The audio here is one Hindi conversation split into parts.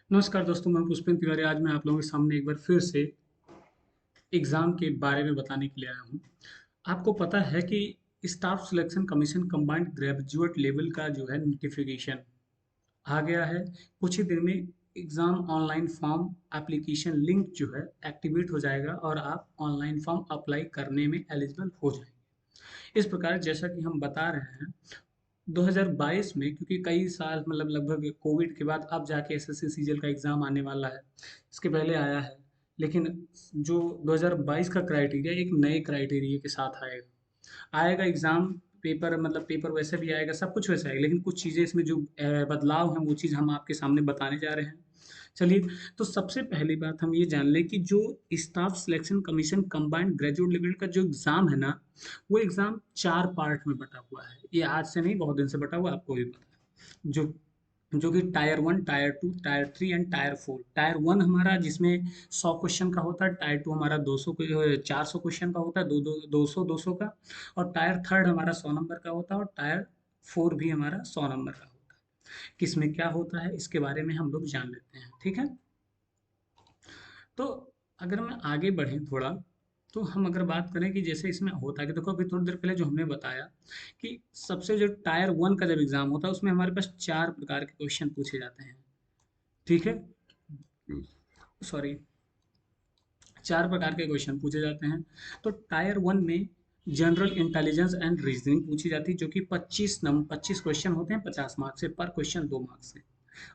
नमस्कार दोस्तों, मैं पुष्पेंद्र तिवारी। आज मैं आप लोगों के सामने एक बार फिर से एग्ज़ाम के बारे में बताने के लिए आया हूँ। आपको पता है कि staff selection commission combined graduate level का जो है नोटिफिकेशन आ गया है। कुछ ही देर में exam online form application link जो है एक्टिवेट हो जाएगा और आप ऑनलाइन फॉर्म अप्लाई करने में एलिजिबल हो जाएंगे। इस प्रकार जैसा कि हम बता रहे हैं 2022 में, क्योंकि कई साल मतलब लगभग कोविड के बाद अब जाके एसएससी सीजीएल का एग्ज़ाम आने वाला है। इसके पहले आया है, लेकिन जो 2022 का क्राइटेरिया एक नए क्राइटेरिया के साथ आएगा। आएगा एग्ज़ाम, पेपर मतलब पेपर वैसे भी आएगा, सब कुछ वैसे आएगा, लेकिन कुछ चीज़ें इसमें जो बदलाव हैं वो चीज़ हम आपके सामने बताने जा रहे हैं। चलिए, तो सबसे पहली बात हम ये जान लें कि जो staff selection commission combined graduate level का जो एग्ज़ाम है ना, वो एग्ज़ाम 4 पार्ट में बँटा हुआ है। ये आज से नहीं, बहुत दिन से बँटा हुआ है, आपको भी पता है। जो कि tyre 1, tyre 2, tyre 3 and tyre 4। Tyre 1 हमारा जिसमें 100 क्वेश्चन का होता है, टायर 2 हमारा 400 क्वेश्चन का होता है, 200 का, और टायर 3 हमारा 100 नंबर का होता है, और टायर 4 भी हमारा 100 नंबर का होता है। किसमें क्या होता है इसके बारे में हम लोग जान लेते हैं, ठीक है? तो अगर मैं आगे बढ़ें थोड़ा, तो हम अगर बात करें कि जैसे इसमें होता है कि देखो, अभी थोड़ी देर पहले जो हमने बताया कि सबसे जो टायर 1 का जब एग्ज़ाम होता है उसमें हमारे पास 4 प्रकार के क्वेश्चन पूछे जाते हैं, ठीक है? सॉरी, 4 प्रकार के क्वेश्चन पूछे जाते हैं। तो टायर 1 में जनरल इंटेलिजेंस एंड रीजनिंग पूछी जाती है, जो कि 25 क्वेश्चन होते हैं 50 मार्क्स से, पर क्वेश्चन 2 मार्क्स से।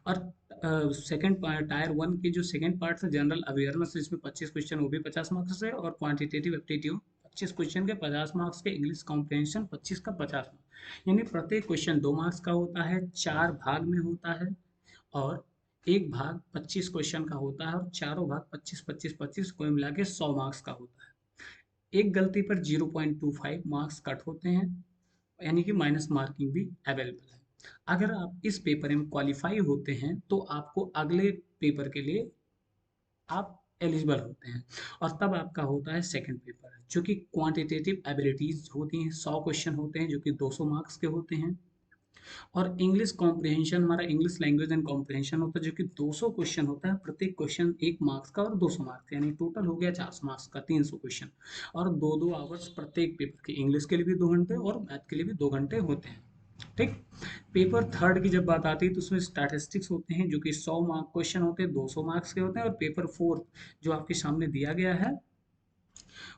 और सेकंड टायर 1 के जो सेकंड पार्ट है जनरल अवेयरनेस, इसमें 25 क्वेश्चन वो भी 50 मार्क्स से, और क्वांटिटेटिव एप्टीट्यूड 25 क्वेश्चन के 50 मार्क्स के, इंग्लिश कॉम्प्रिहेंशन 25 का 50 मार्क्स। यानी प्रत्येक क्वेश्चन 2 मार्क्स का होता है, 4 भाग में होता है, और एक भाग 25 क्वेश्चन का होता है, और चारों भाग 25 को मिला के 100 मार्क्स का होता है। एक गलती पर 0.25 मार्क्स कट होते हैं, यानी कि माइनस मार्किंग भी अवेलेबल है। अगर आप इस पेपर में क्वालिफाई होते हैं तो आपको अगले पेपर के लिए आप एलिजिबल होते हैं, और तब आपका होता है सेकंड पेपर, जो कि क्वांटिटेटिव एबिलिटीज होती हैं। 100 क्वेश्चन होते हैं जो कि 200 मार्क्स के होते हैं, और इंग्लिश कॉम्प्रिहेंशन हमारा इंग्लिश लैंग्वेज एंड कॉम्प्रिहेंशन होता है, जो कि 200 क्वेश्चन होता है, प्रत्येक क्वेश्चन 1 मार्क्स का और 200 मार्क्स, यानी टोटल हो गया 400 मार्क्स का 300 क्वेश्चन। और 2-2 आवर्स प्रत्येक पेपर के, इंग्लिश के लिए भी 2 घंटे और मैथ के लिए भी 2 घंटे होते हैं, ठीक। पेपर थर्ड की जब बात आती है तो उसमें स्टैटिस्टिक्स होते हैं, जो कि 100 मार्क क्वेश्चन होते हैं, 200 मार्क्स के होते हैं। और पेपर फोर्थ जो आपके सामने दिया गया है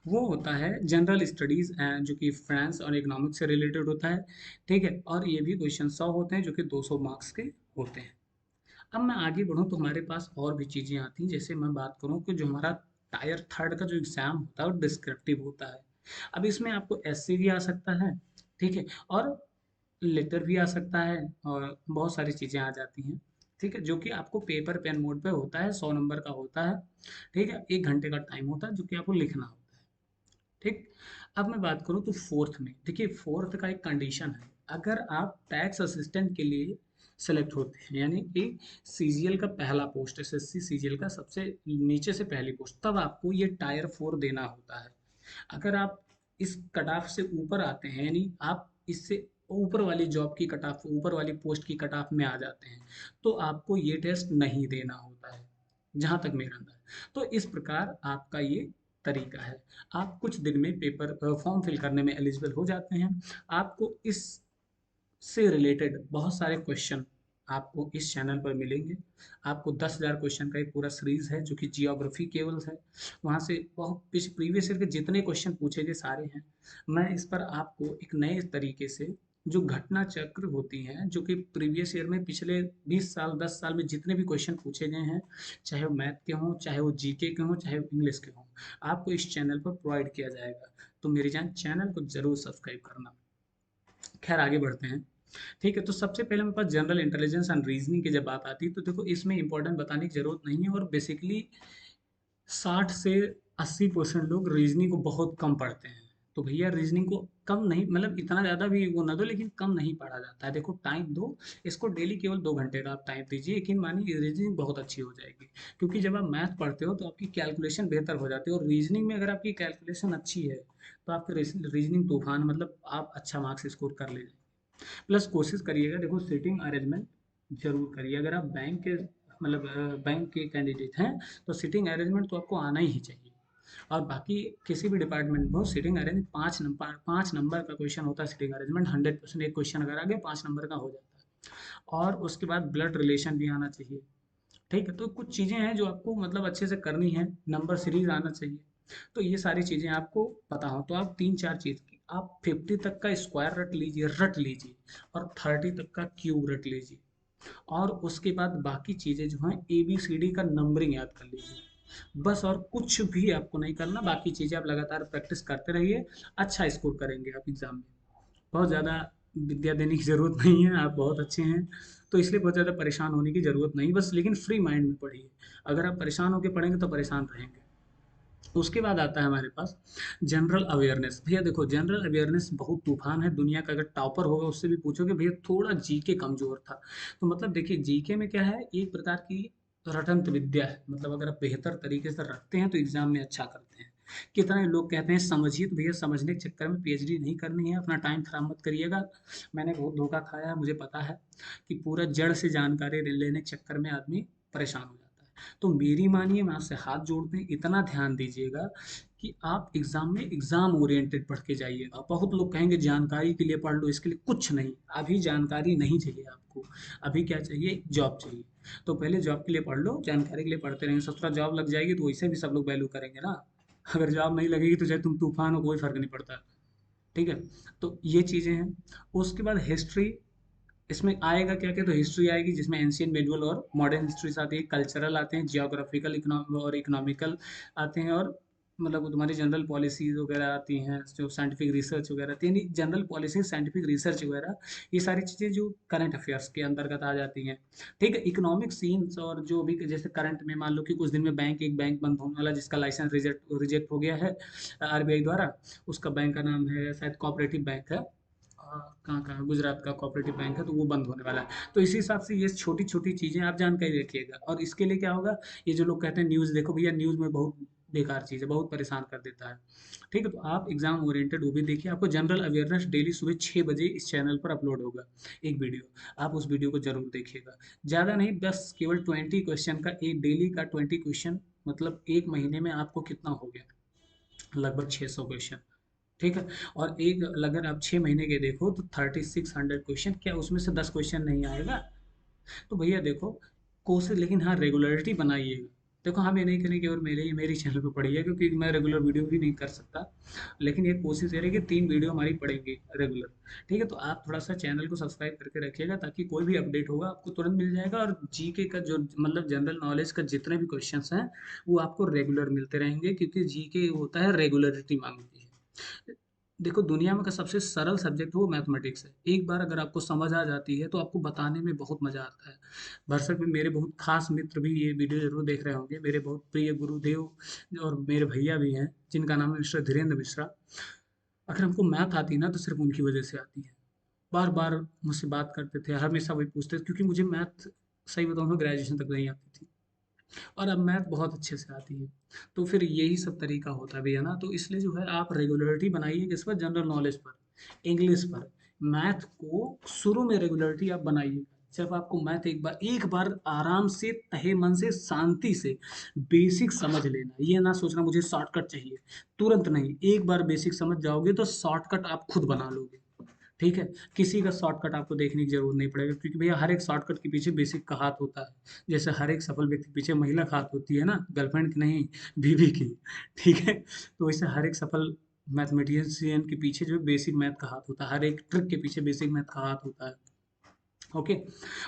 वो होता है जनरल स्टडीज, जो कि फाइनेंस और इकोनॉमिक्स से रिलेटेड होता है, ठीक है। और ये भी क्वेश्चन 100 होते हैं, जो कि 200 मार्क्स के होते हैं। अब मैं आगे बढ़ूँ तो हमारे पास और भी चीज़ें आती हैं। जैसे मैं बात करूँ कि जो हमारा टायर थर्ड का जो एग्ज़ाम होता है वो डिस्क्रिप्टिव होता है। अब इसमें आपको एसए भी आ सकता है, ठीक है, और लेटर भी आ सकता है, और बहुत सारी चीज़ें आ जाती हैं, ठीक है, जो कि आपको पेपर पेन मोड पे होता है, 100 नंबर का होता है, ठीक है। 1 घंटे का टाइम होता है जो कि आपको लिखना होता है, ठीक। अब मैं बात करूँ तो फोर्थ में, देखिए फोर्थ का एक कंडीशन है। अगर आप टैक्स असिस्टेंट के लिए सेलेक्ट होते हैं, यानी कि सीजीएल का पहला पोस्ट, एसएससी सीजीएल का सबसे नीचे से पहली पोस्ट, तब आपको ये टायर 4 देना होता है। अगर आप इस कट ऑफ से ऊपर आते हैं, यानी आप इससे ऊपर वाली जॉब की कट ऑफ, ऊपर वाली पोस्ट की कट ऑफ में आ जाते हैं, तो आपको ये टेस्ट नहीं देना होता है, जहाँ तक मेरा अंदाज़ है। तो इस प्रकार आपका ये तरीका है। आप कुछ दिन में पेपर फॉर्म फिल करने में एलिजिबल हो जाते हैं। आपको इस से रिलेटेड बहुत सारे क्वेश्चन आपको इस चैनल पर मिलेंगे। आपको 10,000 क्वेश्चन का एक पूरा सीरीज है, जो कि जियोग्राफी केवल है। वहाँ से बहुत प्रीवियस ईयर के जितने क्वेश्चन पूछे गए सारे हैं। मैं इस पर आपको एक नए तरीके से जो घटना चक्र होती हैं, जो कि प्रीवियस ईयर में पिछले 20 साल 10 साल में जितने भी क्वेश्चन पूछे गए हैं, चाहे वो मैथ के हों, चाहे वो जीके के हों, चाहे वो इंग्लिश के हों, आपको इस चैनल पर प्रोवाइड किया जाएगा। तो मेरी जान, चैनल को जरूर सब्सक्राइब करना। खैर, आगे बढ़ते हैं, ठीक है। तो सबसे पहले मेरे पास जनरल इंटेलिजेंस एंड रीजनिंग की जब बात आती है, तो देखो इसमें इंपॉर्टेंट बताने की जरूरत नहीं है, और बेसिकली 60 से 80% लोग रीजनिंग को बहुत कम पढ़ते हैं। तो भैया, रीजनिंग को कम नहीं, मतलब इतना ज़्यादा भी वो ना दो, लेकिन कम नहीं पढ़ा जाता है। देखो, टाइम दो इसको, डेली केवल 2 घंटे का आप टाइम दीजिए, यकीन मानिए रीजनिंग बहुत अच्छी हो जाएगी। क्योंकि जब आप मैथ पढ़ते हो तो आपकी कैलकुलेशन बेहतर हो जाती है, और रीजनिंग में अगर आपकी कैलकुलेशन अच्छी है तो आपकी रीजनिंग तूफान, मतलब आप अच्छा मार्क्स स्कोर कर ले। प्लस कोशिश करिएगा, देखो सीटिंग अरेंजमेंट जरूर करिए। अगर आप बैंक के मतलब बैंक के कैंडिडेट हैं, तो सिटिंग अरेंजमेंट तो आपको आना ही चाहिए। और बाकी किसी भी डिपार्टमेंट में हो, सिटिंग अरेंज 5 नंबर का क्वेश्चन होता है। सिटिंग अरेंजमेंट 100% एक क्वेश्चन अगर आ गया 5 नंबर का हो जाता है। और उसके बाद ब्लड रिलेशन भी आना चाहिए। ठीक है, तो कुछ चीज़ें हैं जो आपको मतलब अच्छे से करनी है। नंबर सीरीज आना चाहिए। तो ये सारी चीज़ें आपको पता हो तो आप 3-4 चीज़ की आप 50 तक का स्क्वायर रट लीजिए और 30 तक का क्यूब रट लीजिए। और उसके बाद बाकी चीज़ें जो हैं ABCD का नंबरिंग याद कर लीजिए। बस और कुछ भी आपको नहीं करना, बाकी चीज़ें आप लगातार प्रैक्टिस करते रहिए। अच्छा स्कोर करेंगे आप एग्ज़ाम में। बहुत ज़्यादा विद्या देने की ज़रूरत नहीं है, आप बहुत अच्छे हैं। तो इसलिए बहुत ज़्यादा परेशान होने की ज़रूरत नहीं, बस लेकिन फ्री माइंड में पढ़िए। अगर आप परेशान होकर पढ़ेंगे तो परेशान रहेंगे। उसके बाद आता है हमारे पास जनरल अवेयरनेस। भैया देखो, जनरल अवेयरनेस बहुत तूफान है। दुनिया का अगर टॉपर होगा उससे भी पूछोगे भैया थोड़ा जीके कमजोर था। तो मतलब देखिए जीके में क्या है, एक प्रकार की रटंत विद्या है। मतलब अगर आप बेहतर तरीके से रखते हैं तो एग्जाम में अच्छा करते हैं। कितने लोग कहते हैं समझिए, तो भैया समझने के चक्कर में PhD नहीं करनी है, अपना टाइम खराब मत करिएगा। मैंने बहुत धोखा खाया है, मुझे पता है कि पूरा जड़ से जानकारी लेने के चक्कर में आदमी परेशान हो जाता है। तो मेरी मानिए, मैं आपसे हाथ जोड़ते हैं, इतना ध्यान दीजिएगा कि आप एग्जाम में एग्जाम ओरिएंटेड पढ़ के जाइएगा। बहुत लोग कहेंगे जानकारी के लिए पढ़ लो, इसके लिए कुछ नहीं। अभी जानकारी नहीं चाहिए आपको, अभी क्या चाहिए, जॉब चाहिए। तो पहले जॉब के लिए पढ़ लो, जानकारी के लिए पढ़ते रहेंगे। ससुरा जॉब लग जाएगी तो वैसे भी सब लोग वैल्यू करेंगे ना। अगर जॉब नहीं लगेगी तो चाहे तुम तूफान हो, कोई फर्क नहीं पड़ता। ठीक है, तो ये चीज़ें हैं। उसके बाद हिस्ट्री, इसमें आएगा क्या क्या, तो हिस्ट्री आएगी जिसमें एंशियंट मेडुअल और मॉडर्न हिस्ट्रीज आती है, कल्चरल आते हैं, जियोग्राफिकल और इकोनॉमिकल आते हैं, और मतलब तुम्हारी जनरल पॉलिसीज वगैरह आती हैं, जो साइंटिफिक रिसर्च वगैरह आती है, यानी जनरल पॉलिसी साइंटिफिक रिसर्च वगैरह, ये सारी चीज़ें जो करंट अफेयर्स के अंतर्गत आ जाती हैं। ठीक है, इकोनॉमिक सीन्स और जो भी जैसे करंट में मान लो कि कुछ दिन में एक बैंक बंद होने वाला जिसका लाइसेंस रिजेक्ट रिजेक्ट हो गया है RBI द्वारा। उसका बैंक का नाम है शायद कोऑपरेटिव बैंक है। कहाँ गुजरात का कोऑपरेटिव बैंक है, तो वो बंद होने वाला है। तो इसी हिसाब से ये छोटी छोटी चीज़ें आप जानकारी रखिएगा। और इसके लिए क्या होगा, ये जो लोग कहते हैं न्यूज़ देखो, भैया न्यूज़ में बहुत बेकार चीज़ है, बहुत परेशान कर देता है। ठीक है, तो आप एग्जाम ओरिएंटेड वो भी देखिए। आपको जनरल अवेयरनेस डेली सुबह 6 बजे इस चैनल पर अपलोड होगा एक वीडियो। आप उस वीडियो को जरूर देखिएगा। ज़्यादा नहीं, बस केवल 20 क्वेश्चन का, एक डेली का 20 क्वेश्चन, मतलब एक महीने में आपको कितना हो गया, लगभग 600 क्वेश्चन। ठीक है, और एक अगर आप 6 महीने के देखो तो 3600 क्वेश्चन, क्या उसमें से 10 क्वेश्चन नहीं आएगा। तो भैया देखो, कोशिश, लेकिन हाँ रेगुलरिटी बनाइएगा। देखो हम ये नहीं करें कि और मेरी चैनल पे पढ़िए, क्योंकि मैं रेगुलर वीडियो भी नहीं कर सकता। लेकिन ये कोशिश करें कि 3 वीडियो हमारी पड़ेंगी रेगुलर। ठीक है, तो आप थोड़ा सा चैनल को सब्सक्राइब करके रखिएगा, ताकि कोई भी अपडेट होगा आपको तुरंत मिल जाएगा। और जीके का जो मतलब जनरल नॉलेज का जितने भी क्वेश्चंस हैं वो आपको रेगुलर मिलते रहेंगे, क्योंकि जीके होता है रेगुलरिटी मांगती है। देखो दुनिया में का सबसे सरल सब्जेक्ट वो मैथमेटिक्स है। एक बार अगर आपको समझ आ जाती है तो आपको बताने में बहुत मजा आता है। भरसक में मेरे बहुत खास मित्र भी ये वीडियो जरूर देख रहे होंगे, मेरे बहुत प्रिय गुरुदेव और मेरे भैया भी हैं, जिनका नाम है मिस्टर धीरेन्द्र मिश्रा। अगर हमको मैथ आती है ना तो सिर्फ उनकी वजह से आती है। बार बार मुझसे बात करते थे, हमेशा वही पूछते थे, क्योंकि मुझे मैथ सही बताऊँ तो ग्रेजुएशन तक नहीं आती थी, और अब मैथ बहुत अच्छे से आती है। तो फिर यही सब तरीका होता भी है ना, तो इसलिए जो है आप रेगुलरिटी बनाइए, किस पर, जनरल नॉलेज पर, इंग्लिश पर। मैथ को शुरू में रेगुलरिटी आप बनाइए। सिर्फ आपको मैथ एक बार आराम से तहे मन से शांति से बेसिक समझ लेना, ये ना सोचना मुझे शॉर्टकट चाहिए। तुरंत नहीं, एक बार बेसिक समझ जाओगे तो शॉर्टकट आप खुद बना लोगे। ठीक है, किसी का शॉर्टकट आपको देखने की जरूरत नहीं पड़ेगा, क्योंकि भैया हर एक शॉर्टकट के पीछे बेसिक का हाथ होता है। जैसे हर एक सफल व्यक्ति के पीछे महिला का हाथ होती है ना, गर्लफ्रेंड की नहीं, बीवी की। ठीक है, तो वैसे हर एक सफल मैथमेटिशियन के पीछे जो बेसिक मैथ का हाथ होता है, हर एक ट्रिक के पीछे बेसिक मैथ का हाथ होता है। ओके,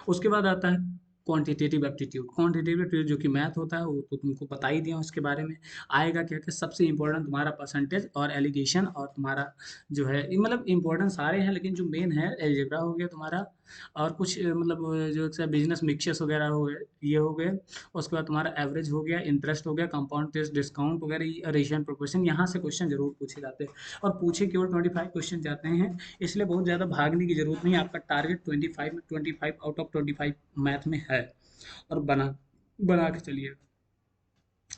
उसके बाद आता है क्वांटिटेटिव एप्टीट्यूड। क्वांटिटेटिव एप्टीट्यूड जो कि मैथ होता है, वो तो तुमको बता ही दिया उसके बारे में। आएगा क्या क्या, सबसे इंपॉर्टेंट तुम्हारा परसेंटेज और एलिगेशन, और तुम्हारा जो है मतलब इंपॉर्टेंट सारे हैं, लेकिन जो मेन है एलजेब्रा हो गया तुम्हारा, और कुछ मतलब जो बिजनेस मिक्सचर्स वगैरह हो गए, ये हो गए। उसके बाद तुम्हारा एवरेज हो गया, इंटरेस्ट हो गया, कंपाउंड टेस्ट, डिस्काउंट वगैरह, रेशियो प्रोपोर्शन, यहाँ से क्वेश्चन जरूर पूछे जाते हैं। और पूछे केवल 25 क्वेश्चन जाते हैं, इसलिए बहुत ज़्यादा भागने की जरूरत नहीं है। आपका टारगेट 25 में 25 आउट ऑफ 25 मैथ में है, और बना बना के चलिए।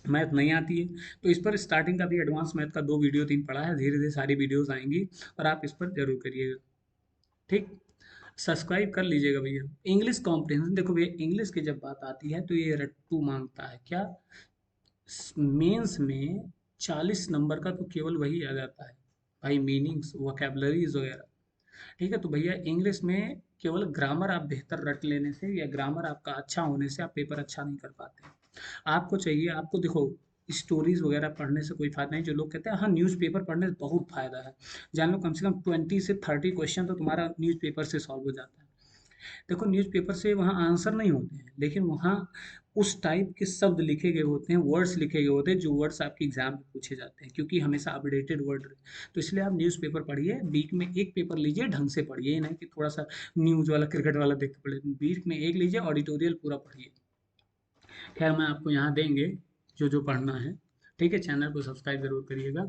मैथ नहीं आती है तो इस पर स्टार्टिंग का भी एडवांस मैथ का 2 वीडियो 3 पड़ा है, धीरे धीरे सारी वीडियोस आएंगी, और आप इस पर जरूर करिएगा। ठीक, सब्सक्राइब कर लीजिएगा भैया। इंग्लिश कॉम्प्रिहेंशन, देखो भैया इंग्लिश की जब बात आती है तो ये रट्टू मांगता है क्या, मेंस में 40 नंबर का तो केवल वही आ जाता है भाई, मीनिंग्स वोकेबलरीज वगैरह। ठीक है, तो भैया इंग्लिश में केवल ग्रामर आप बेहतर रट लेने से या ग्रामर आपका अच्छा होने से आप पेपर अच्छा नहीं कर पाते। आपको चाहिए, आपको देखो स्टोरीज वगैरह पढ़ने से कोई फायदा नहीं। जो लोग कहते हैं हाँ न्यूज़पेपर पढ़ने से बहुत फायदा है, जान लो कम से कम 20 से 30 क्वेश्चन तो तुम्हारा न्यूज़पेपर से सॉल्व हो जाता है। देखो न्यूज़पेपर से वहाँ आंसर नहीं होते हैं, लेकिन वहाँ उस टाइप के शब्द लिखे गए होते हैं, वर्ड्स लिखे गए होते हैं जो वर्ड्स आपके एग्जाम में पूछे जाते हैं, क्योंकि हमेशा अपडेटेड वर्ड रहे। तो इसलिए आप न्यूज़पेपर पढ़िए, वीक में एक पेपर लीजिए, ढंग से पढ़िए, ये नहीं कि थोड़ा सा न्यूज़ वाला क्रिकेट वाला देख के पढ़िए। वीक में एक लीजिए, ऑडिटोरियल पूरा पढ़िए। खैर मैं आपको यहाँ देंगे जो जो पढ़ना है। ठीक है, चैनल को सब्सक्राइब जरूर करिएगा।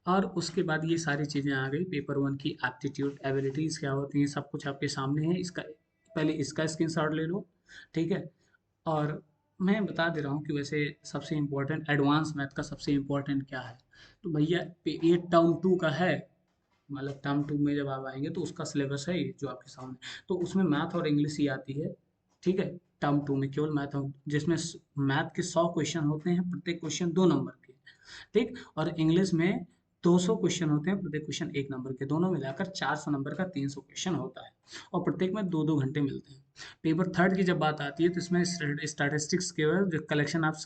और उसके बाद ये सारी चीज़ें आ गई पेपर वन की, एप्टीट्यूड एबिलिटीज़ क्या होती हैं, सब कुछ आपके सामने है। इसका पहले इसका स्क्रीनशॉट ले लो। ठीक है, और मैं बता दे रहा हूँ कि वैसे सबसे इम्पोर्टेंट एडवांस मैथ का सबसे इम्पोर्टेंट क्या है। तो भैया ये टर्म टू का है, मतलब टर्म टू में जब आप आएंगे तो उसका सिलेबस है ये जो आपके सामने। तो उसमें मैथ और इंग्लिश ही आती है। ठीक है, टर्म टू में केवल मैथ, जिसमें मैथ के 100 क्वेश्चन होते हैं, प्रत्येक क्वेश्चन 2 नंबर के। ठीक, और इंग्लिश में 200 क्वेश्चन होते हैं, प्रत्येक क्वेश्चन 1 नंबर के, दोनों मिलाकर 400 नंबर का 300 क्वेश्चन होता है, और प्रत्येक में 2-2 घंटे मिलते हैं। पेपर थर्ड की जब बात आती है तो इसमें स्टैटिस्टिक्स के collection of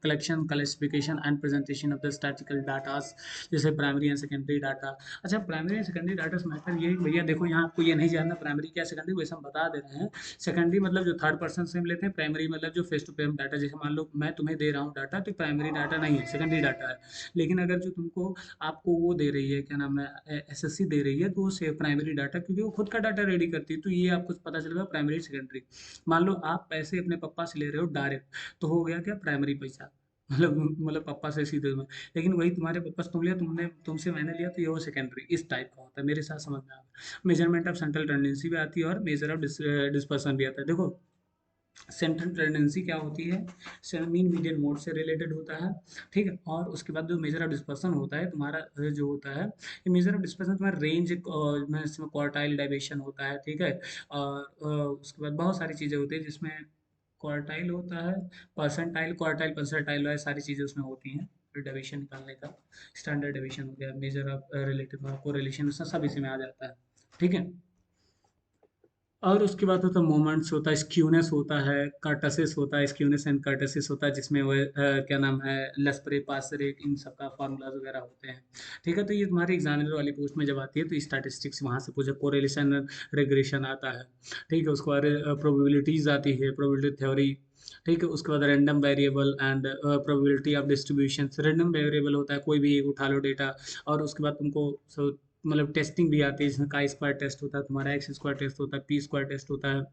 collection classification and presentation of the statistical datas, जैसे प्राइमरी एंड सेकेंडरी डाटा। अच्छा, प्राइमरी एंड सेकेंडरी डाटा से मैटर ये भैया देखो, यहाँ आपको ये नहीं जानना प्राइमरी क्या सेकेंडरी, वैसे हम बता दे रहे हैं। सेकेंडरी मतलब जो थर्ड पर्सन से हम लेते हैं, प्राइमरी मतलब जो फेस टू फेस डाटा, जैसे मान लो मैं तुम्हें दे रहा हूँ डाटा, तो प्राइमरी डाटा नहीं है, सेकेंडरी डाटा है। लेकिन अगर जो तुमको आपको वो दे रही है, क्या नाम है, एसएससी दे रही है, तो वो से प्राइमरी डाटा, क्योंकि वो खुद का डाटा रेडी करती है, तो ये आपको पता चलेगा प्राइमरी सेकेंडरी। मान लो आप पैसे अपने पापा से ले रहे हो डायरेक्ट, तो हो गया क्या, प्राइमरी पैसा, मतलब पापा से सीधे में। लेकिन वही तुम्हारे पापा से तुम लिया, तुमने तुमसे मैंने लिया, तो ये वो सेकेंडरी, इस टाइप का होता है, मेरे साथ समझ में आ गया। मेजरमेंट ऑफ सेंट्रल टेंडेंसी भी आती है और मेजर ऑफ डिस्पर्सन भी आता है। देखो सेंट्रल टेंडेंसी क्या होती है, मीन मीडियन मोड से रिलेटेड होता है। ठीक है, और उसके बाद जो मेजर ऑफ डिस्पर्सन होता है तुम्हारा, जो होता है ये मेजर ऑफ डिस्पर्सन तुम्हारा रेंज में, इसमें क्वार्टाइल डाइवेशन होता है। ठीक है, और उसके बाद बहुत सारी चीज़ें होती है जिसमें क्वार्टाइल होता है, परसेंटाइल, क्वार्टाइल, परसेंटाइल है, सारी चीज़ें उसमें होती हैं। डेविएशन निकालने का स्टैंडर्ड डेविएशन हो गया, मेजर ऑफ रिलेटिव कोरिलेशन, सब इसी में आ जाता है। ठीक है, और उसके बाद होता है मोमेंट्स, होता है स्क्यूनेस, होता है कर्टसिस, होता है स्क्यूनेस एंड कर्टसिस, होता है जिसमें वो क्या नाम है, लेस्परे पासरे, इन सब का फार्मूलाज वगैरह होते हैं। ठीक है, तो ये तुम्हारी एग्जामिनर वाली पोस्ट में जब आती है तो स्टैटिस्टिक्स वहाँ से पूछे, कोरिलेशन रिग्रेशन आता है। ठीक है, उसके बाद प्रोबेबिलिटीज आती है, प्रोबेबिलिटी थ्योरी। ठीक है, उसके बाद random variable and probability of distribution. Random variable होता है कोई भी एक उठा लो डेटा, और उसके बाद तुमको मतलब टेस्टिंग भी आती है, जिसमें का स्क्वायर टेस्ट होता है तुम्हारा, एक्स स्क्वायर टेस्ट होता है, पी स्क्वायर टेस्ट होता है,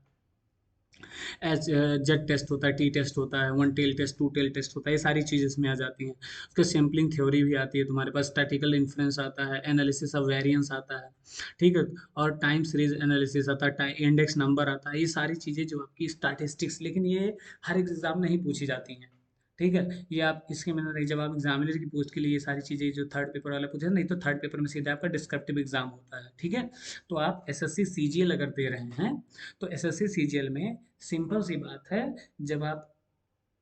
एच जेड टेस्ट होता है, टी टेस्ट होता है, one tail test, two tail test होता है, ये सारी चीज़ इसमें आ जाती हैं। उसके सैम्पलिंग थ्योरी भी आती है तुम्हारे पास, स्टैटिकल इन्फ्लुएंस आता है, एनालिसिस ऑफ वेरिएंस आता है। ठीक है, और टाइम सीरीज एनालिसिस आता है, इंडेक्स नंबर आता है, ये सारी चीज़ें जो आपकी स्टैटिस्टिक्स, लेकिन ये हर एग्जाम में नहीं पूछी जाती हैं। ठीक है, ये आप इसके में नहीं, जब आप एग्जामिनर की पोस्ट के लिए ये सारी चीज़ें जो थर्ड पेपर वाला पूछे, नहीं तो थर्ड पेपर में सीधा आपका डिस्क्रिप्टिव एग्जाम होता है। ठीक है, तो आप एसएससी सीजीएल अगर दे रहे हैं, तो एसएससी सीजीएल में सिंपल सी बात है, जब आप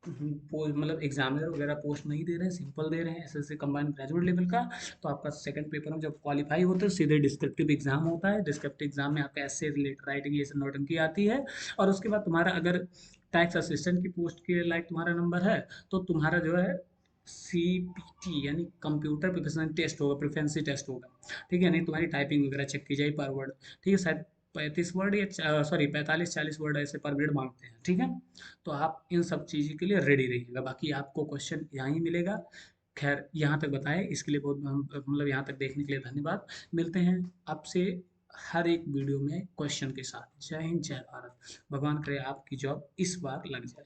मतलब एग्जामिनर वगैरह पोस्ट नहीं दे रहे हैं, सिंपल दे रहे हैं एसएससी कंबाइंड ग्रेजुएट लेवल का, तो आपका सेकंड पेपर में जब क्वालिफाई होते हैं सीधे डिस्क्रिप्टिव एग्जाम होता है। डिस्क्रिप्टिव एग्जाम में आपका ऐसे रिलेटेड राइटिंग ये सब नोटंकी आती है, और उसके बाद तुम्हारा अगर टैक्स असिस्टेंट की पोस्ट के लायक तुम्हारा नंबर है, तो तुम्हारा जो है सीपीटी यानी कंप्यूटर प्रोफेशनल टेस्ट होगा, प्रोफेंसी टेस्ट होगा। ठीक है, नहीं तुम्हारी टाइपिंग वगैरह चेक की जाए पर वर्ड। ठीक है, शायद 35 वर्ड या सॉरी 45-40 वर्ड ऐसे पर मिनट मांगते हैं। ठीक है, तो आप इन सब चीज़ के लिए रेडी रहिएगा, बाकी आपको क्वेश्चन यहाँ ही मिलेगा। खैर यहाँ तक बताएं, इसके लिए बहुत मतलब यहाँ तक देखने के लिए धन्यवाद। मिलते हैं आपसे हर एक वीडियो में क्वेश्चन के साथ। जय हिंद, जय भारत। भगवान करे आपकी जॉब इस बार लग जाए।